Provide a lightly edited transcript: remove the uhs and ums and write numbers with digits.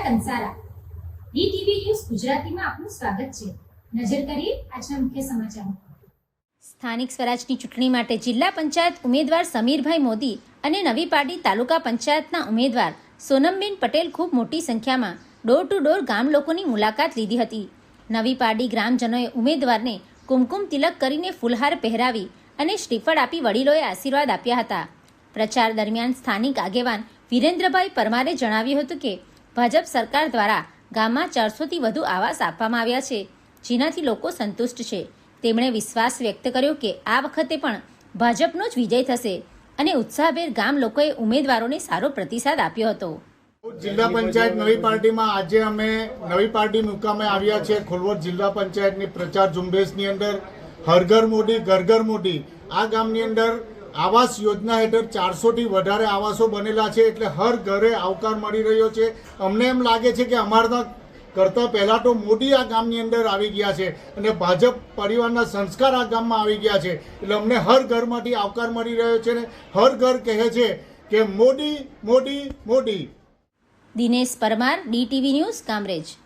Kansara DTV news ગુજરાતીમાં આપનું સ્વાગત છે। નજર કરીએ આજના મુખ્ય સમાચારો। સ્થાનિક સ્વરાજની ચૂંટણી માટે જિલ્લા પંચાયત ઉમેદવાર સમીરભાઈ મોદી અને નવી પાડી તાલુકા પંચાયતના ઉમેદવાર સોનમબેન પટેલ ખૂબ મોટી સંખ્યામાં ડોર ટુ ડોર ગામ લોકોની મુલાકાત લીધી હતી। નવી પાડી ગ્રામજનોએ ઉમેદવારને કુમકુમ તિલક કરીને ફૂલહાર પહેરાવી અને શ્રીફળ આપી વડીલોએ આશીર્વાદ આપ્યા હતા। પ્રચાર દરમિયાન સ્થાનિક આગેવાન વિરેન્દ્રભાઈ પરમારે જણાવ્યું હતું કે ભાજપ સરકાર દ્વારા ગામમાં 400થી વધુ આવાસ આપવામાં આવ્યા છે, જેનાથી લોકો સંતુષ્ટ છે। તેમણે વિશ્વાસ વ્યક્ત કર્યો કે આ વખતે પણ ભાજપનો જ વિજય થશે અને ઉત્સાહભેર ગામ લોકોએ ઉમેદવારોને સારો પ્રતિસાદ આપ્યો હતો। જિલ્લા પંચાયત નવી પાર્ટીમાં આજે અમે નવી પાર્ટી મુકામે આવ્યા છે। ખોલવડ જિલ્લા પંચાયતની પ્રચાર ઝુંબેશની અંદર હર ઘર મોદી ઘર ઘર મોદી આ ગામની અંદર આવાસ યોજના હેઠળ 400થી વધારે આવાસો બનેલા છે, એટલે હર ઘરે આવકાર મળી રહ્યો છે। અમને એમ લાગે છે કે અમારા કરતાં પહેલાં તો મોદી આ ગામની અંદર આવી ગયા છે અને ભાજપ પરિવારના સંસ્કાર આ ગામમાં આવી ગયા છે, એટલે અમને હર ઘરમાંથી આવકાર મળી રહ્યો છે ને હર ઘર કહે છે કે મોદી મોદી મોદી। Dinesh Parmar, DTV news, Kamrej.